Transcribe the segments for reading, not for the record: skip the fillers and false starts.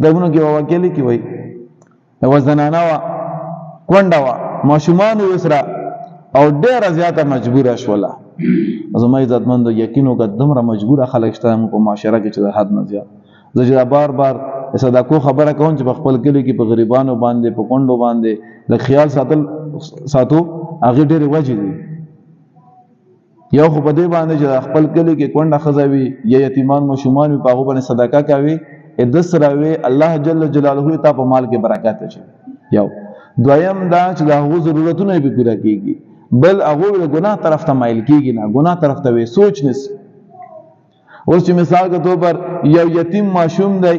دغونو کې وکیل کی وای یو زنانه وا کونډه وا ماشومان وسره او ډېر زیاته مجبوره شوله زما عزتمند یقین وکړه دومره مجبوره خلک شته په معاشره کې چې د حد نه زیات زه چې بار بار صدقو خبره کوم چې په خپل کلی کې په غریبانو باندې په کونډو باندې د خیال ساتو هغه ډېر وجې دي یو خو په دې باندې چې خپل کلی کې کونډه ښځه وي یا یتیمان ماشومان وي په هغو باندې صدقه کوي د سره وي الله جل جلاله تا په مال کې برکات اچوي یو دویم دا چې د هغو ضرورتونه یې پوره کېږي بل هغه د ګناه طرف ته مایل کیږي نه ګناه طرف ته وي سوچ نس اوس چې مثال کے طور پر یو یتیم ماشوم دی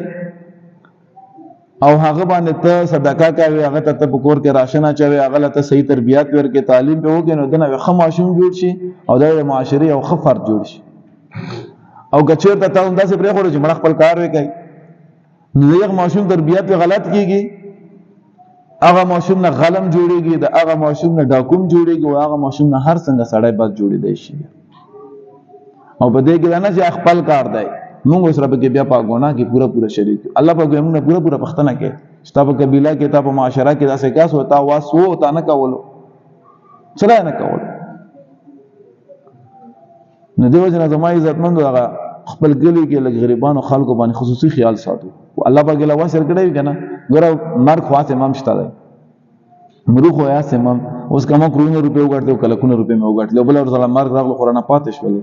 او هغه باندې ته صدقه کوي هغه ته په کور کې راشن اچوي هغه ته صحیح تربیات ورکړي تعلیم په وګڼو دنه ښه ماشوم جوړ شي او د معاشري او ښه فرد جوړ شي او کچیر ته تاسو داسې پرې خورو چې مړ خپل کار وکړي نو یو ماشوم تربیات په غلط کیږي هغه ماشوم نه غلم جوړيږي د هغه ماشوم نه ډاکوم جوړيږي او هغه ماشوم نه هر څنګه سړی بد جوړي دی شي او په دې کې نه چې خپل کار دی موږ سره به بیا په ګناه کې پورا شریک الله په موږ نه پورا پختنه کې ستاسو قبيله کې تاسو معاشره کې داسې کاس وتا واسو تا نه کولو څه نه کول نو دیو جنا زما عزتمند هغه خپل ګلی کې لږ غریبانو خلکو باندې خصوصي خیال ساتو الله پاک له واسر کړی کنه ګوره مر خواته امام شته دی مرو خو یا سمم اوس کوم کرونه روپے وګټلو کله کونه روپے مې وګټلو بل ور سلام مر راغلو قرآن پاتې شولې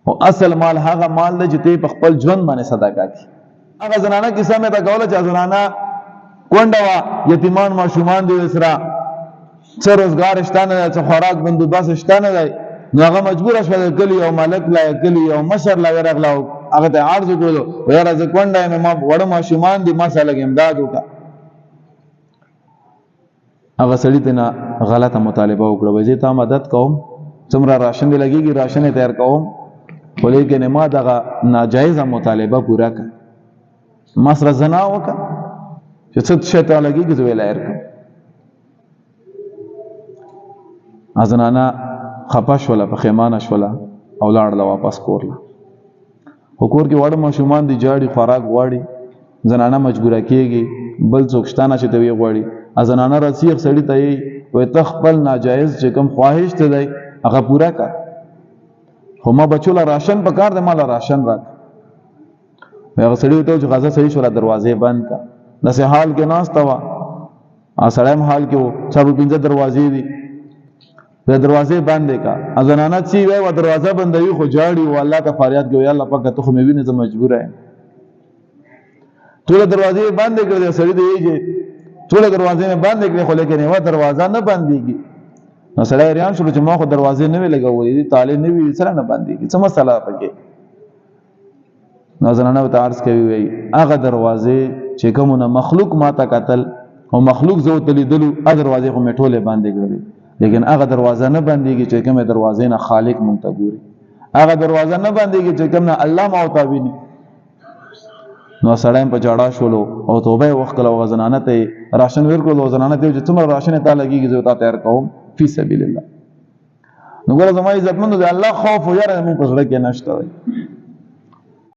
او اصل مال هغه مال دی چې ته په خپل ژوند باندې صدقه کی هغه زنانه کیسه مې تا کوله چې زنانه کونډه وا یتیمان ماشومان دي وسرا څه روزګار شته نه څه خوراک بندوبست شته نه دی نو هغه مجبور شول کلی او مالک لا کلی او مشر لا ورغلاو هغه ته عرض وکړو ویرا ز کونډه مې ما وړ ماشومان دي ما سره لګ امداد وکړه هغه سړی ته غلطه مطالبه وکړه وځي ته مدد کوم څومره راشن دی لګيږي راشن تیار کوم ولیکن ما دغه ناجایزه مطالبه پورا کړ ما سره زنا وکړه چې څه شی ته لګيږي زه ویل ارکم ازنانا خپه شوله پښیمانه شوله او لاړله واپس کورله خو کور کې وړ ماشومان دي جاړي خوراک غواړي زنانه مجبوره کېږي بل څوک شته نه چې ته وی غواړي زنانه رسیخ سړي ته یې وایي ته خپل ناجایز چې کوم خواهش ته دی هغه پوره کړه خو ما بچو له راشن په کار دی ما له راشن راکړه هغه سړي ورته چې غزه صحیح شوله دروازې بند کړه داسې حال کې ناسته وه سړی هم حال کې و څلور پنځه دروازې دي د دروازې بندې کا ازنانه چې وای و دروازه بندوي خو جاړي او الله ته فریاد کوي الله پاک ته خو مې وینې زه مجبور یم ټول دروازې بندې کړې سړی دی یې ټول دروازې بندې کړې خو لیکن یو دروازه نه بندېږي نو سړی ریان شو چې ما خو دروازې نه وی لګولې دي تاله نه وی سره نه بندېږي څه مسله پکې نو ازنانه ته عرض کوي وای هغه دروازې چې کومه مخلوق ما ته قتل او مخلوق زو تلیدلو ا دروازې خو مې ټوله باندې کړې لیکن هغه دروازه نه بندېږي چې کومه دروازې نه خالق مونږ ته ګوري هغه دروازه نه بندېږي چې کوم نه الله ما او تابیني نو سړی په جاړه شولو او توبه وکړه او زنانه ته راشن ورکړو او زنانه ته چې څومره راشن ته لګيږي زه ته تیار کوم فی سبیل الله نو ګوره زما عزتمنو دی الله خوف او یاره مونږ په زړه کې نشته